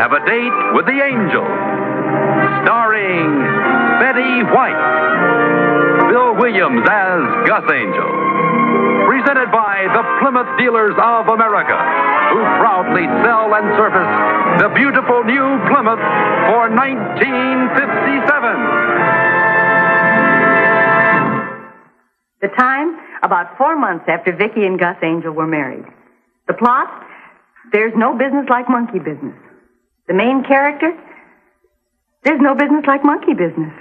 Have a Date with the Angel. Starring Betty White. Bill Williams as Gus Angel. Presented by the Plymouth Dealers of America, who proudly sell and service the beautiful new Plymouth for 1957. The time, about 4 months after Vicky and Gus Angel were married. The plot, there's no business like monkey business. The main character, there's no business like monkey business.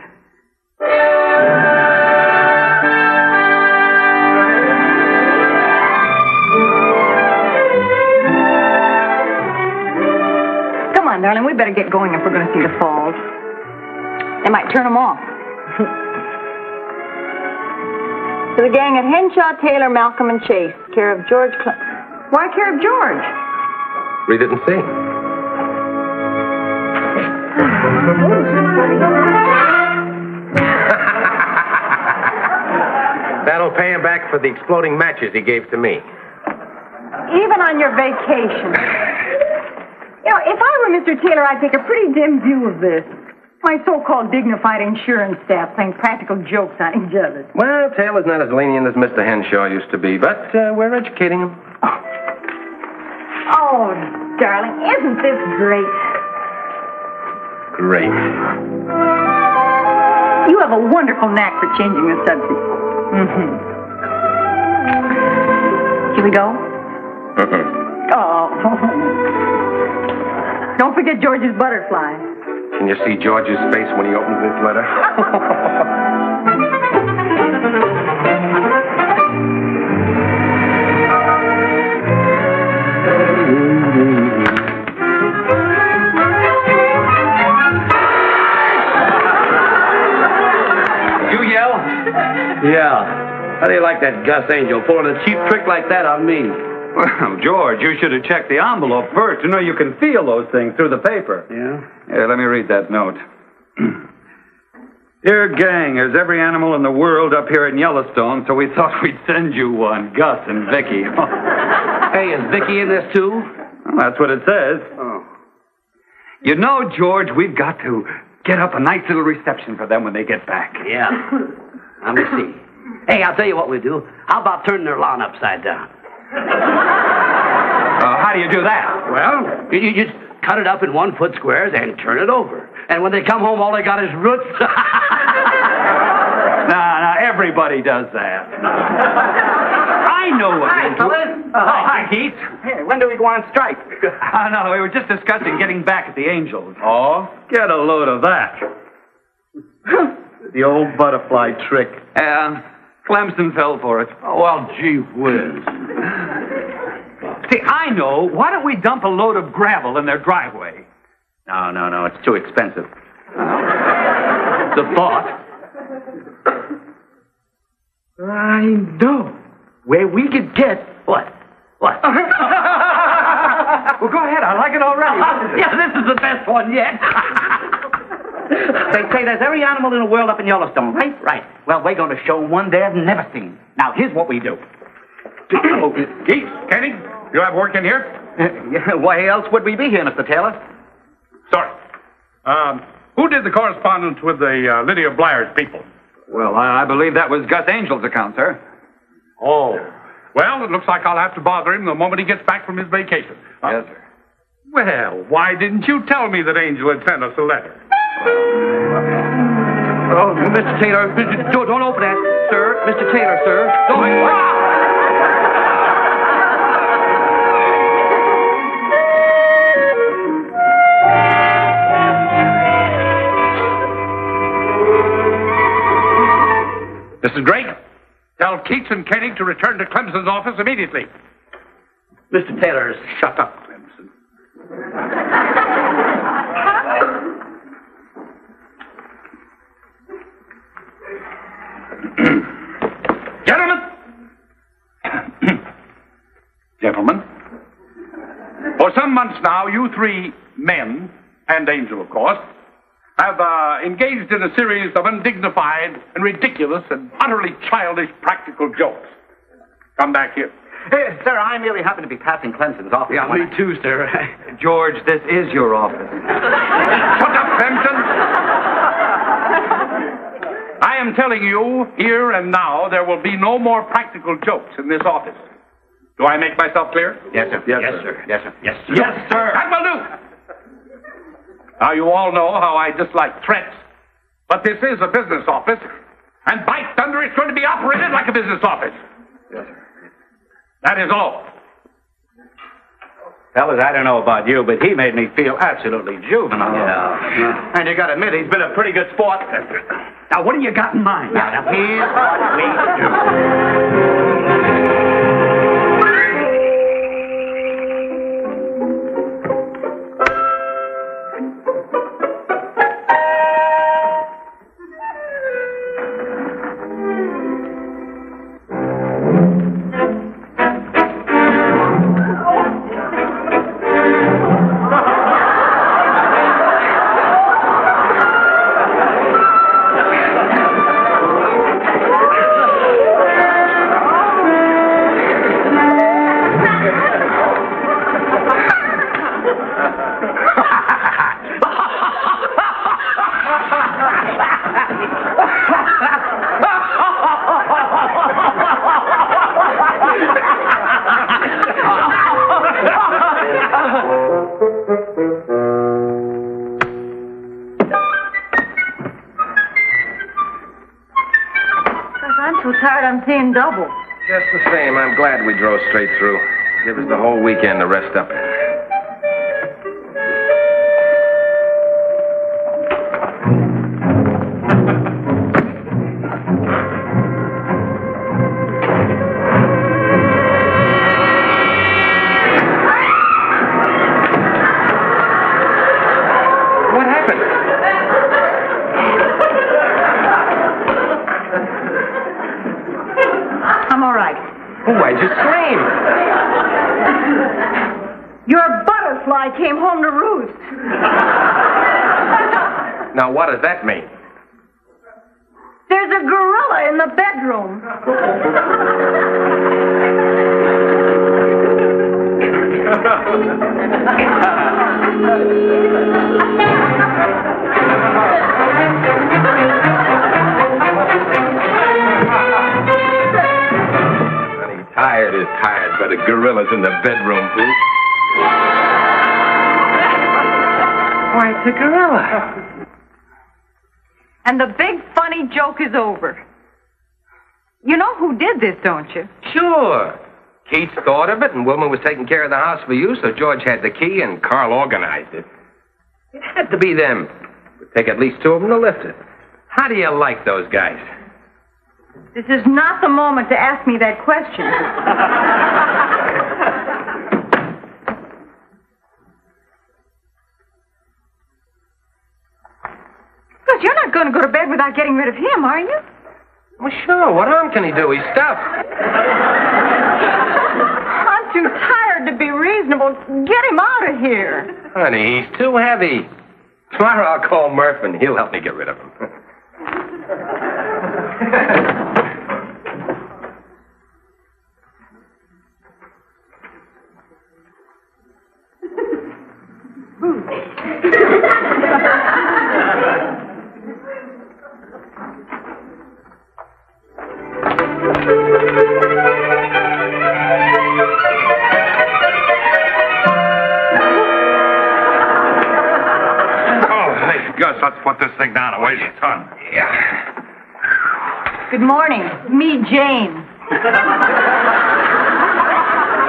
Come on, darling, we better get going if we're going to see the falls. They might turn them off. To the gang at Henshaw, Taylor, Malcolm, and Chase, care of George Why care of George? Read it and sing. That'll pay him back for the exploding matches he gave to me. Even on your vacation. You know, if I were Mr. Taylor, I'd take a pretty dim view of this. My so-called dignified insurance staff playing practical jokes on each other. Well, Taylor's not as lenient as Mr. Henshaw used to be, but we're educating him. Oh, darling, isn't this great? Great. You have a wonderful knack for changing the subject. Mm-hmm. Shall we go? Oh. Don't forget George's butterfly. Can you see George's face when he opens this letter? You yell? Yeah. How do you like that Gus Angel pulling a cheap trick like that on me? Well, George, you should have checked the envelope first. You know, you can feel those things through the paper. Yeah? Here, let me read that note. Dear gang, there's every animal in the world up here in Yellowstone, so we thought we'd send you one, Gus and Vicky. Hey, is Vicky in this too? Well, that's what it says. Oh. You know, George, we've got to get up a nice little reception for them when they get back. Yeah. Let me see. Hey, I'll tell you what we do. How about turning their lawn upside down? How do you do that? Well, you just cut it up in 1 foot squares and turn it over. And when they come home, all they got is roots. Nah, everybody does that. I know what Hi, we do. fellas. Hi, Keith. Hey, when do we go on strike? No, we were just discussing getting back at the Angels. Oh? Get a load of that. The old butterfly trick. Clemson fell for it. Oh, well, gee whiz. See, I know. Why don't we dump a load of gravel in their driveway? No. It's too expensive. The thought. I know. Where we could get... What? Well, go ahead. I like it already. Yeah, this is the best one yet. They say there's every animal in the world up in Yellowstone, right? Right. Well, we're going to show them one they've never seen. Now, here's what we do. Keith, Kenny, you have work in here? Why else would we be here, Mr. Taylor? Sorry. Who did the correspondence with the Lydia Blair's people? Well, I believe that was Gus Angel's account, sir. Oh. Well, it looks like I'll have to bother him the moment he gets back from his vacation. Yes, sir. Well, why didn't you tell me that Angel had sent us a letter? Oh, Mr. Taylor, don't open that, sir. Mr. Taylor, sir. Don't. Mrs. Drake, tell Keats and Kenny to return to Clemson's office immediately. Mr. Taylor, shut up, Clemson. Gentlemen, for some months now, you three men, and Angel, of course, have engaged in a series of undignified and ridiculous and utterly childish practical jokes. Come back here. Sir, I merely happen to be passing Clemson's office. Yeah, me too, sir. George, this is your office. Shut up, Clemson! I am telling you, here and now, there will be no more practical jokes in this office. Do I make myself clear? Yes, sir. Yes, sir. Yes, sir. Yes, sir. Yes, sir. That will do. Now, you all know how I dislike threats, but this is a business office, and by thunder, it's going to be operated like a business office. Yes, sir. That is all. Fellas, I don't know about you, but he made me feel absolutely juvenile. Yeah. And you gotta admit, he's been a pretty good sport. Now, what do you got in mind? Now, here's what we do. I'm so tired I'm seeing double. Just the same, I'm glad we drove straight through. Give us the whole weekend to rest up in. What happened? I'm all right. Oh, why'd you scream? Your butterfly came home to roost. Now, what does that mean? There's a gorilla in the bedroom. Honey, tired is tired, but a gorilla's in the bedroom, Boo. Why, it's a gorilla. And the big funny joke is over. You know who did this, don't you? Sure. Keats thought of it, and Wilma was taking care of the house for you, so George had the key, and Carl organized it. It had to be them. It would take at least two of them to lift it. How do you like those guys? This is not the moment to ask me that question. But you're not going to go to bed without getting rid of him, are you? Well, sure. What harm can he do? He's stuffed. I'm too tired to be reasonable. Get him out of here. Honey, he's too heavy. Tomorrow I'll call Murph, and he'll help me get rid of him. Gus, let's put this thing down. It weighs a ton. Yeah. Good morning. Me, Jane.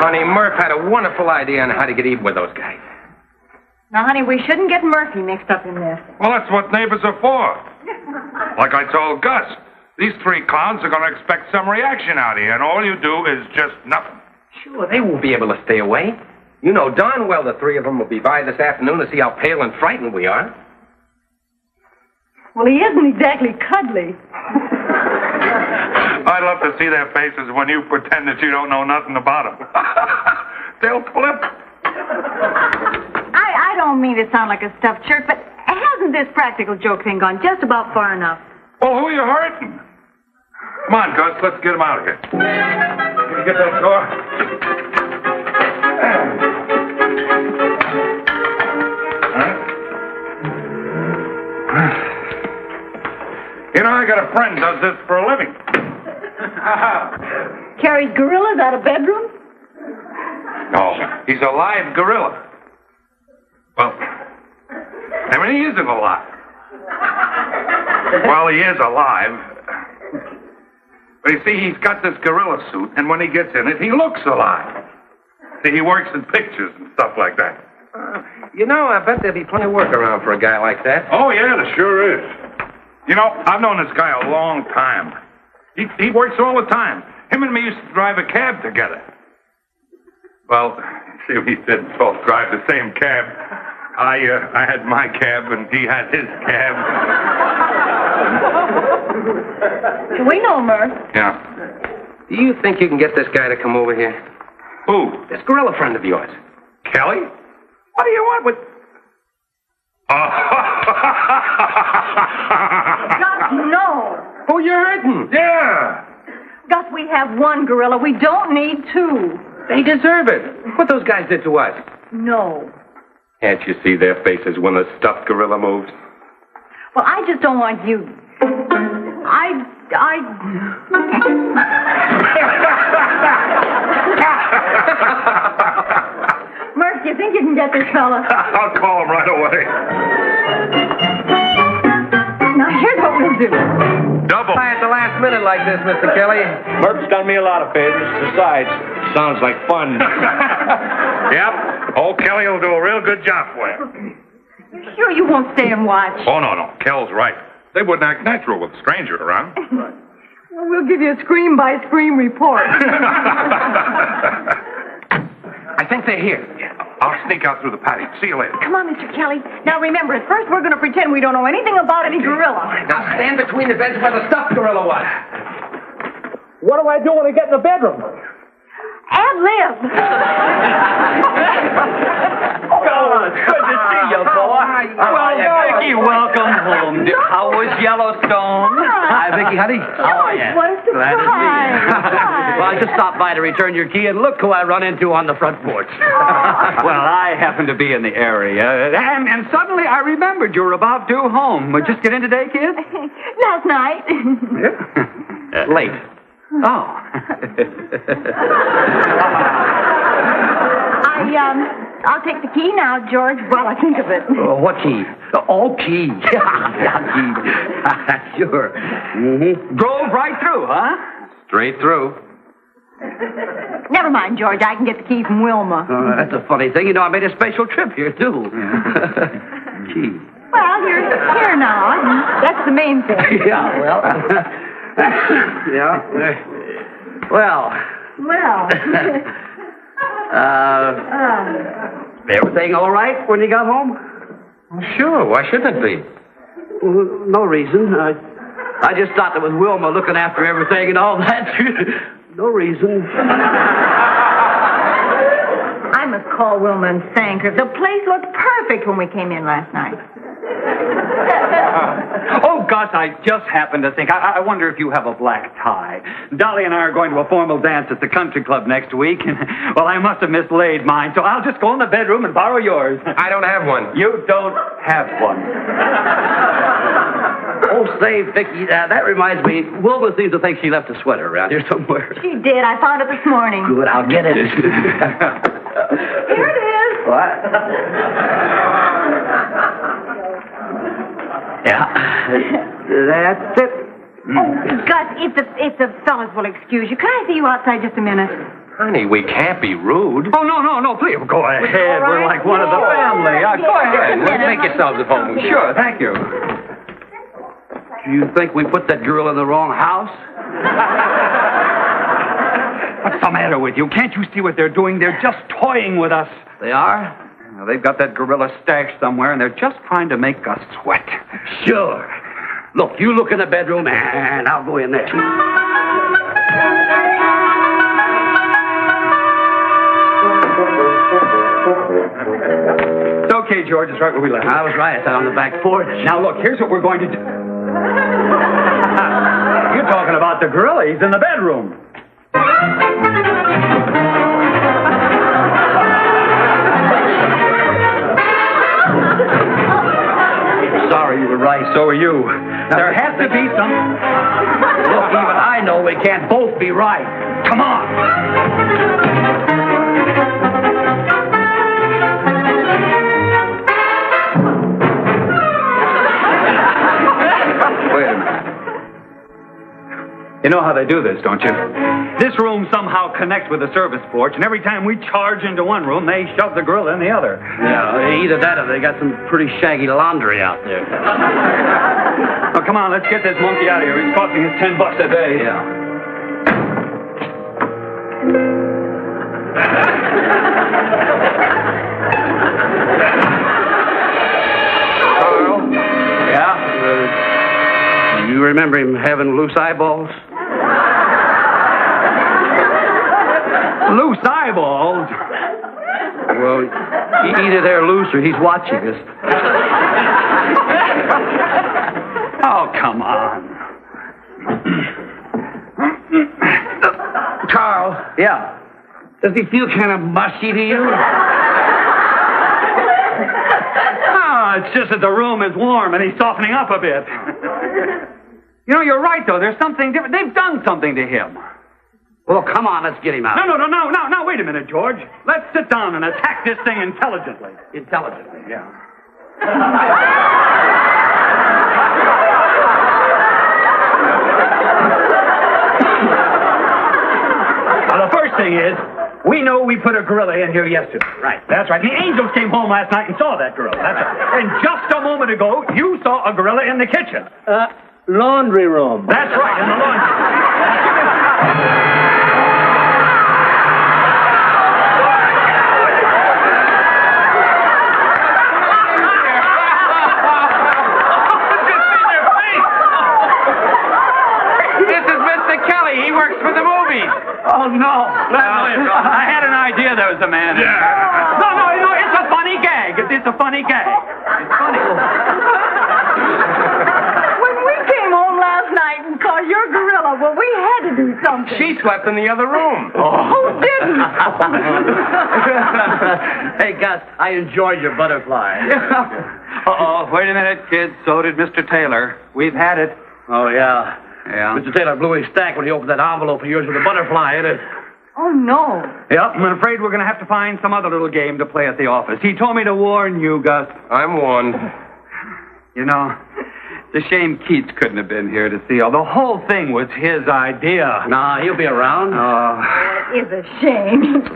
Honey, Murph had a wonderful idea on how to get even with those guys. Now, honey, we shouldn't get Murphy mixed up in this. Well, that's what neighbors are for. Like I told Gus, these three clowns are going to expect some reaction out of you, and all you do is just nothing. Sure, they won't be able to stay away. You know darn well the three of them will be by this afternoon to see how pale and frightened we are. Well, he isn't exactly cuddly. I'd love to see their faces when you pretend that you don't know nothing about them. They'll flip. I don't mean to sound like a stuffed shirt, but hasn't this practical joke thing gone just about far enough? Well, who are you hurting? Come on, Gus, let's get him out of here. you get that door. You know, I got a friend does this for a living. Carries gorillas out of bedrooms? No, he's a live gorilla. Well, I mean, he isn't alive. Well, he is alive. But you see, he's got this gorilla suit, and when he gets in it, he looks alive. See, he works in pictures and stuff like that. You know, I bet there'd be plenty of work around for a guy like that. Oh, yeah, there sure is. You know, I've known this guy a long time. He works all the time. Him and me used to drive a cab together. Well, see, we didn't both drive the same cab. I had my cab, and he had his cab. We know, Murph. Yeah. Do you think you can get this guy to come over here? Who? This gorilla friend of yours. Kelly? What do you want with... Gus, no. Who you hurting? Yeah. Gus, we have one gorilla. We don't need two. They deserve it. What those guys did to us. No. Can't you see their faces when the stuffed gorilla moves? Well, I just don't want you. Murph, do you think you can get this fella? I'll call him right away. Now, here's what we'll do. Double. Why at the last minute like this, Mr. Kelly? Murph's done me a lot of favors. Besides, sounds like fun. Yep. Old Kelly will do a real good job for you. You sure you won't stay and watch? Oh, no. Kel's right. They wouldn't act natural with a stranger around. Well, we'll give you a scream-by-scream report. I think they're here. I'll sneak out through the patio. See you later. Come on, Mr. Kelly. Now, remember, at first we're going to pretend we don't know anything about any gorilla. Now stand between the beds where the stuffed gorilla was. What do I do when I get in the bedroom? Ad-lib. Oh, it's good to see you, boy. Well, Vicky, welcome home. How was Yellowstone? Hi, Vicky, honey. Oh, yeah. what a Glad to see you. surprise. Well, I just stopped by to return your key, and look who I run into on the front porch. Well, I happened to be in the area, and suddenly I remembered you were about due home. Just get in today, kid? Last night. Late. Oh. I'll take the key now, George, while I think of it. What key? Oh, key. Yeah, key. Sure. Mm-hmm. Drove right through, huh? Straight through. Never mind, George. I can get the key from Wilma. That's a funny thing. You know, I made a special trip here, too. Key. Well, you're here now. That's the main thing. Yeah, well. Yeah. Well. Everything all right when you got home? Sure, why shouldn't it be? Well, no reason. I just thought there was Wilma looking after everything and all that. No reason. I must call Wilma and thank her. The place looked perfect when we came in last night. Oh, Gus, I just happened to think. I wonder if you have a black tie. Dolly and I are going to a formal dance at the country club next week. And, well, I must have mislaid mine, so I'll just go in the bedroom and borrow yours. I don't have one. You don't have one. Oh, say, Vicky, that reminds me. Wilma seems to think she left a sweater around here somewhere. She did. I found it this morning. Good, I'll get it. Here it is. What? Yeah. That's it. Oh, Gus, if the fellas will excuse you, can I see you outside just a minute? Honey, we can't be rude. Oh, no, please, go ahead. all right? We're like one of the Yeah. family. Go Yeah, ahead. just a minute. Make yourselves at home. Sure, thank you. Do you think we put that girl in the wrong house? What's the matter with you? Can't you see what they're doing? They're just toying with us. They are? Now, they've got that gorilla stashed somewhere, and they're just trying to make us sweat. Sure. Look, you look in the bedroom, and I'll go in there. It's okay, George. It's right where we left. I was right. I sat on the back porch. Now, look, here's what we're going to do. You're talking about the gorilla. He's in the bedroom. Sorry, you were right. So are you. There has to be some... Look, even I know we can't both be right. Come on. Wait a minute. You know how they do this, don't you? This room somehow connects with the service porch, and every time we charge into one room, they shove the gorilla in the other. Yeah, either that or they got some pretty shaggy laundry out there. Oh, come on, let's get this monkey out of here. He's costing us $10 a day. Yeah. Carl? Yeah? You remember him having loose eyeballs? Loose eyeballs? Well, either they're loose or he's watching us. Oh, come on. Carl. Yeah. Does he feel kind of mushy to you? Oh, it's just that the room is warm and he's softening up a bit. You know, you're right, though. There's something different. They've done something to him. Well, come on, let's get him out. No, wait a minute, George. Let's sit down and attack this thing intelligently. Intelligently? Yeah. Well, the first thing is, we know we put a gorilla in here yesterday. Right. That's right. The Angels came home last night and saw that gorilla. That's right. And just a moment ago, you saw a gorilla in the kitchen. Laundry room. That's right, in the laundry. Oh, no. I had an idea there was a man. Yeah. No, it's a funny gag. It's a funny gag. It's funny. When we came home last night and saw your gorilla, well, we had to do something. She slept in the other room. Who didn't? Hey, Gus, I enjoyed your butterfly. Uh-oh. Wait a minute, kids. So did Mr. Taylor. We've had it. Oh, yeah. Yeah. Mr. Taylor blew his stack when he opened that envelope of yours with a butterfly in it. Oh, no. Yep, I'm afraid we're going to have to find some other little game to play at the office. He told me to warn you, Gus. I'm one. You know, it's a shame Keats couldn't have been here to see all. The whole thing was his idea. Nah, he'll be around. It is a shame.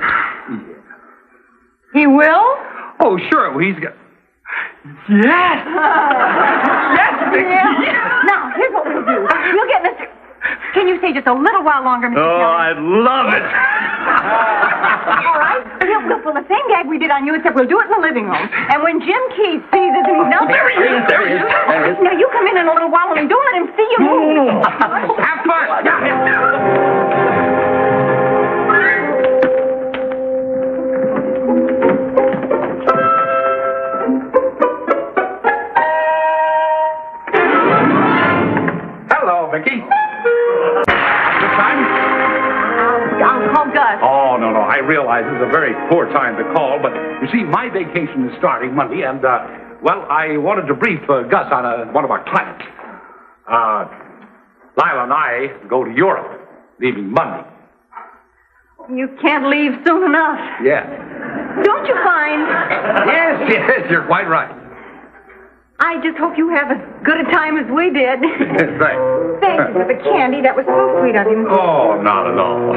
He will? Oh, sure. He's got... Yes! Yes, Vicky! Yeah. Now, here's what we'll do. We'll get Mr... Can you stay just a little while longer, Mr. Kelly? I'd love it. All right. We'll pull the same gag we did on you, except we'll do it in the living room. And when Jim Keith sees us and he's not... There he is. Now, you come in a little while and don't let him see you move. Have fun. Hello, Vicky. Good time? I'll call Gus. Oh, no. I realize this is a very poor time to call, but you see, my vacation is starting Monday, and, well, I wanted to brief Gus on one of our clients. Lila and I go to Europe, leaving Monday. You can't leave soon enough. Yeah. Don't you find... Yes, you're quite right. I just hope you have as good a time as we did. Thanks. Thank you for the candy. That was so sweet of you. Oh, not at all.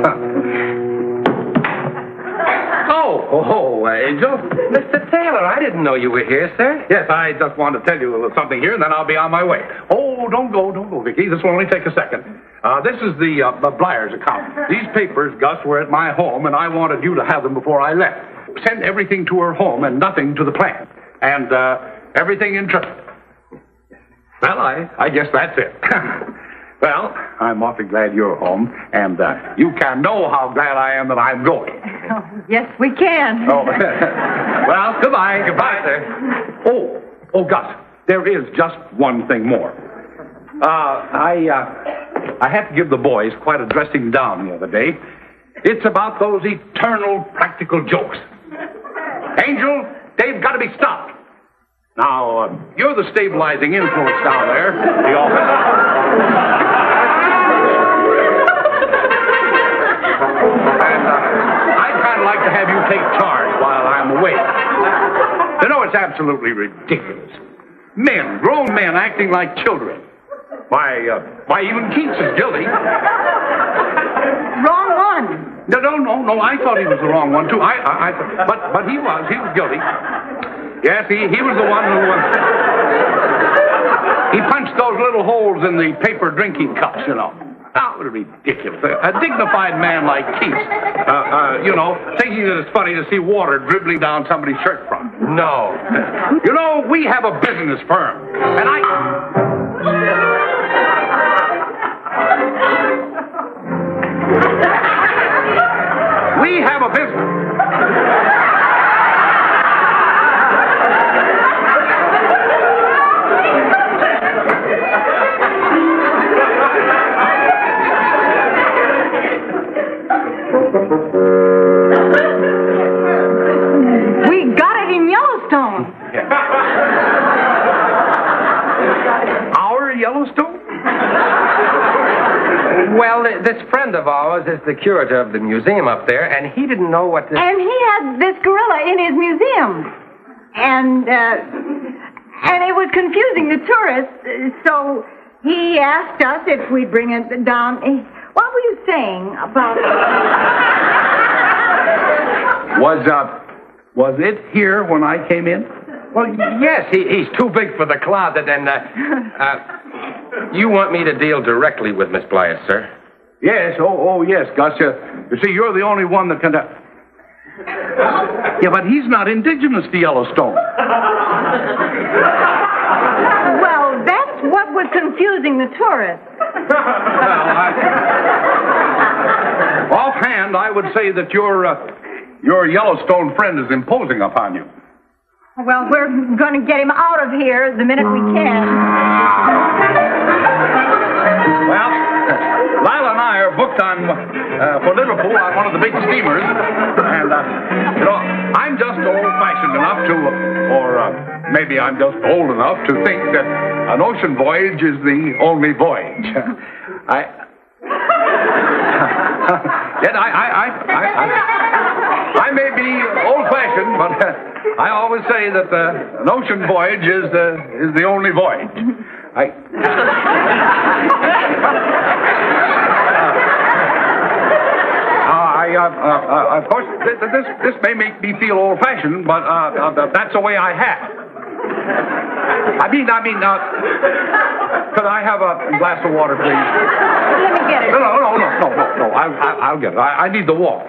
Angel. Mr. Taylor, I didn't know you were here, sir. Yes, I just wanted to tell you a little something here, and then I'll be on my way. Oh, don't go, Vicky. This will only take a second. This is the Blyers account. These papers, Gus, were at my home, and I wanted you to have them before I left. Send everything to her home and nothing to the plant. And, everything in trust. Well, I guess that's it. Well, I'm awfully glad you're home, and you can know how glad I am that I'm going. Oh, yes, we can. Oh, well, goodbye. Goodbye, sir. Oh, Gus, there is just one thing more. I had to give the boys quite a dressing down the other day. It's about those eternal practical jokes. Angel, they've got to be stopped. Now, you're the stabilizing influence down there, the office. And I'd kind of like to have you take charge while I'm away. You know, it's absolutely ridiculous. Men, grown men, acting like children. Why, even Keats is guilty. Wrong one. No. I thought he was the wrong one, too. But he was guilty. Yes, he was the one who, he punched those little holes in the paper drinking cups, you know. Oh, ridiculous. A dignified man like Keats, thinking that it's funny to see water dribbling down somebody's shirt front. No. You know, we have a business firm, and we have a business. We got it in Yellowstone. Our Yellowstone? Well, this friend of ours is the curator of the museum up there, and he didn't know what to... And he had this gorilla in his museum. And it was confusing the tourists, so he asked us if we'd bring it down. What were you saying about... Was it here when I came in? Well, yes, he's too big for the closet, and, you want me to deal directly with Miss Blythe, sir? Yes, yes, Gus. You see, you're the only one that can... Yeah, but he's not indigenous to Yellowstone. Well, that's what was confusing the tourists. Offhand, I would say that your Yellowstone friend is imposing upon you. Well, we're going to get him out of here the minute we can. Well, Lila and I are booked for Liverpool on one of the big steamers, and I'm just old-fashioned enough or maybe I'm just old enough to think that an ocean voyage is the only voyage. I may be old-fashioned, but I always say that an ocean voyage is the only voyage. Of course, this may make me feel old-fashioned, but that's the way I have. Could I have a glass of water, please? Let me get it. No. I'll get it. I need the wall.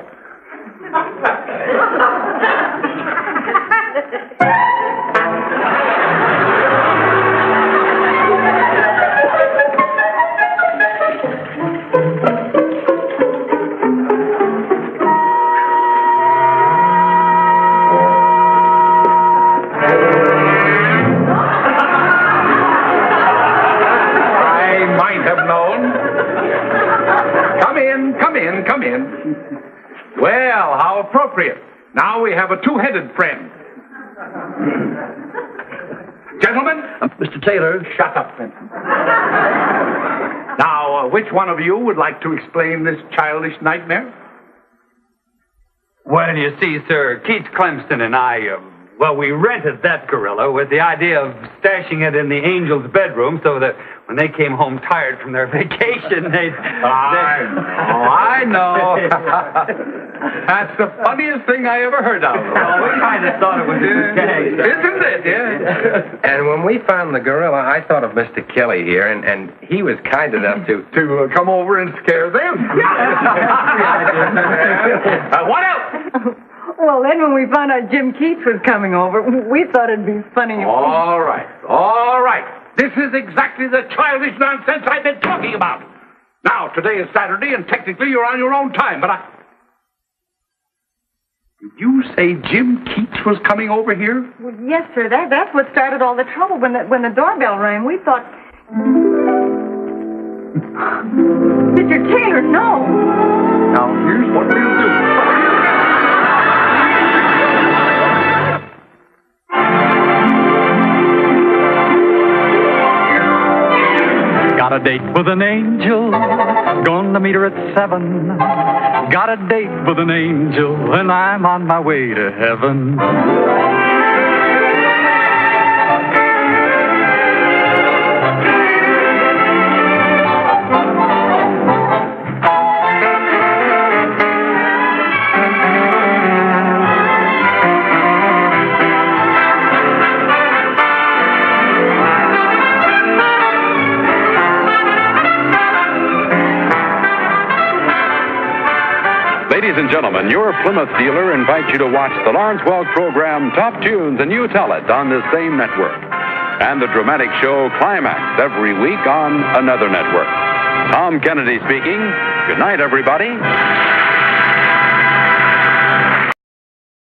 Come in. Well, how appropriate. Now we have a two-headed friend. Gentlemen? Mr. Taylor. Shut up, Benson. Now, which one of you would like to explain this childish nightmare? Well, you see, sir, Keats Clemson and I, we rented that gorilla with the idea of stashing it in the angel's bedroom so that when they came home tired from their vacation, I know. That's the funniest thing I ever heard of. Well, we kind of thought it was a gag. Isn't it? Yeah. And when we found the gorilla, I thought of Mr. Kelly here, and he was kind enough to come over and scare them. What else? Well, then when we found out Jim Keats was coming over, we thought it'd be funny. All right. This is exactly the childish nonsense I've been talking about. Now, today is Saturday, and technically you're on your own time, but Did you say Jim Keats was coming over here? Well, yes, sir. That's what started all the trouble. When the doorbell rang, we thought... Mr. Taylor, no. Now, here's what we'll do. Got a date with an angel, gonna meet her at 7. Got a date with an angel, and I'm on my way to heaven. Ladies and gentlemen, your Plymouth dealer invites you to watch the Lawrence Welk program Top Tunes and You Tell It on this same network. And the dramatic show Climax every week on another network. Tom Kennedy speaking. Good night, everybody.